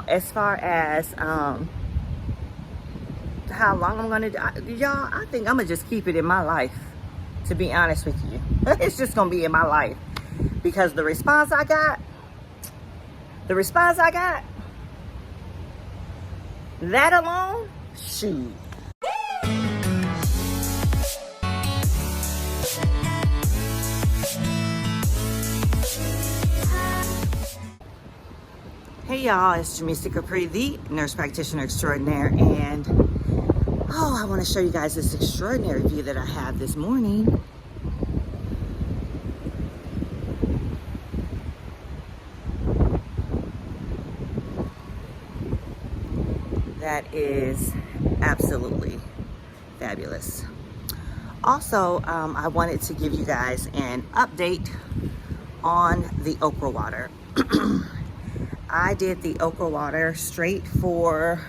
As far as how long I'm gonna do, y'all, I think I'm gonna just keep it in my life, to be honest with you. It's just gonna be in my life because the response I got, that alone, shoot. Hey y'all, it's Jamisa Capri, the nurse practitioner extraordinaire, and I want to show you guys this extraordinary view that I have this morning. That is absolutely fabulous. Also, I wanted to give you guys an update on the okra water. I did the okra water straight for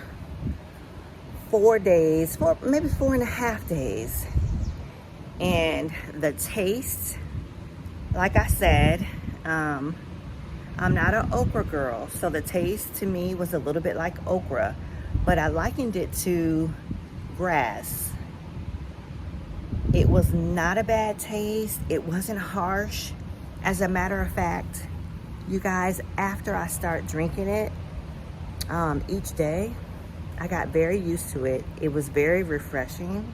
4 days, maybe 4.5 days. And the taste, like I said, I'm not an okra girl. So the taste to me was a little bit like okra, but I likened it to grass. It was not a bad taste. It wasn't harsh. As a matter of fact, you guys, after I start drinking it each day, I got very used to it. It was very refreshing.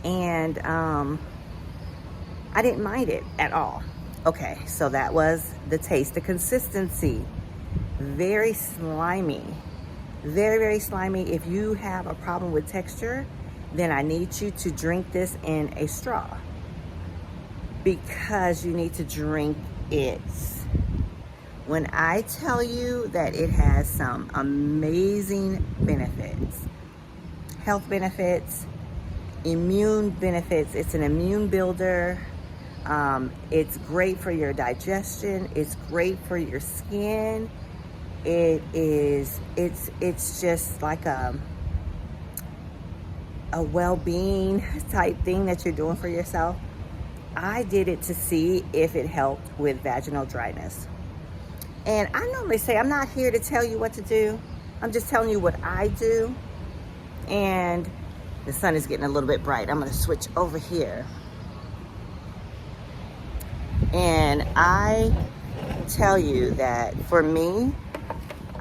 And I didn't mind it at all. Okay, so that was the taste. The consistency, very slimy. Very, very slimy. If you have a problem with texture, then I need you to drink this in a straw, because you need to drink it. When I tell you that it has some amazing benefits, health benefits, immune benefits, it's an immune builder. It's great for your digestion. It's great for your skin. It's just like a well-being type thing that you're doing for yourself. I did it to see if it helped with vaginal dryness. And I normally say, I'm not here to tell you what to do. I'm just telling you what I do. And the sun is getting a little bit bright. I'm gonna switch over here. And I tell you that for me,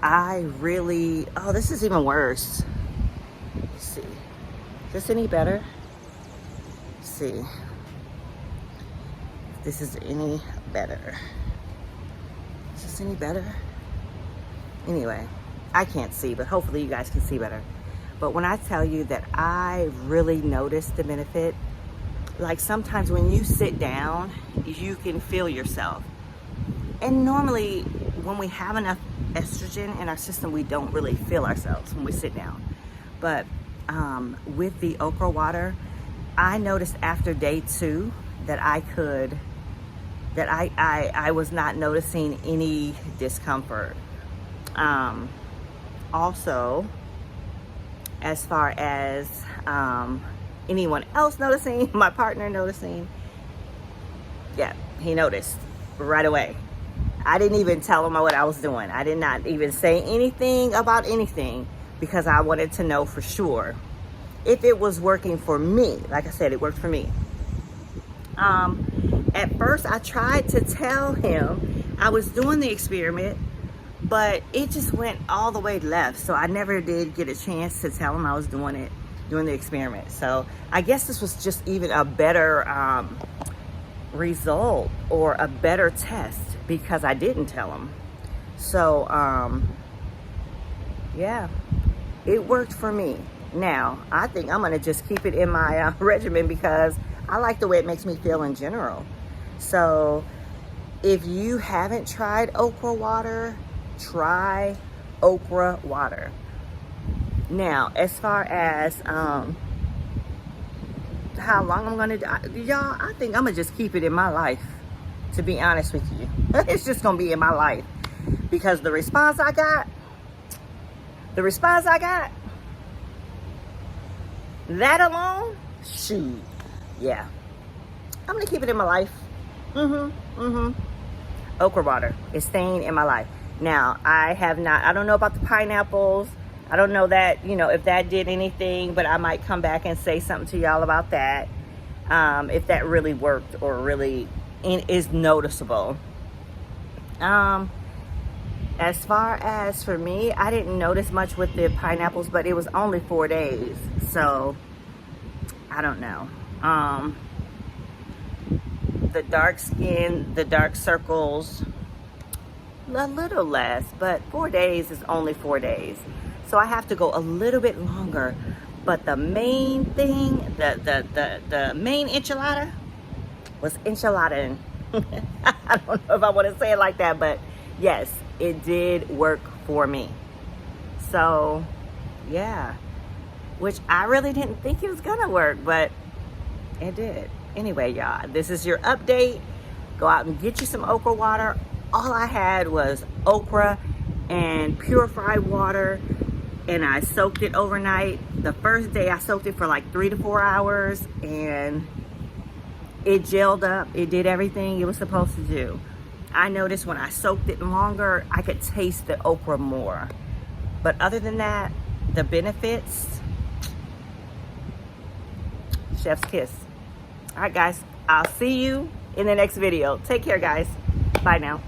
I really, this is even worse. Let's see. Is this any better? Let's see. This is any better. Is this any better? Anyway, I can't see, but hopefully you guys can see better. But when I tell you that I really noticed the benefit, like sometimes when you sit down, you can feel yourself. And normally when we have enough estrogen in our system, we don't really feel ourselves when we sit down. But with the okra water, I noticed after day 2 that I was not noticing any discomfort. Also, as far as anyone else noticing, my partner noticing, yeah, he noticed right away. I didn't even tell him what I was doing. I did not even say anything about anything because I wanted to know for sure if it was working for me. Like I said, it worked for me. At first, I tried to tell him I was doing the experiment, but it just went all the way left. So I never did get a chance to tell him I was doing the experiment. So I guess this was just even a better result or a better test because I didn't tell him. So yeah, it worked for me. Now, I think I'm gonna just keep it in my regimen because I like the way it makes me feel in general. So if you haven't tried okra water, try okra water. Now, as far as how long I'm gonna do, y'all, I think I'm gonna just keep it in my life, to be honest with you. It's just gonna be in my life because the response I got, that alone, shoot, yeah. I'm gonna keep it in my life. Okra water is staying in my life. Now, I don't know about the pineapples. I don't know that, if that did anything, but I might come back and say something to y'all about that. If that really worked or really is noticeable. As far as for me, I didn't notice much with the pineapples, but it was only 4 days. So, I don't know. The dark skin, the dark circles, a little less, but 4 days is only 4 days. So I have to go a little bit longer. But the main thing, the main enchilada was enchilada. I don't know if I want to say it like that, but yes, it did work for me. So, yeah. Which I really didn't think it was going to work, but it did. Anyway, y'all, this is your update. Go out and get you some okra water. All I had was okra and purified water, and I soaked it overnight. The first day I soaked it for like 3 to 4 hours, and it gelled up. It did everything it was supposed to do. I noticed when I soaked it longer, I could taste the okra more. But other than that, the benefits, chef's kiss. All right, guys, I'll see you in the next video. Take care, guys. Bye now.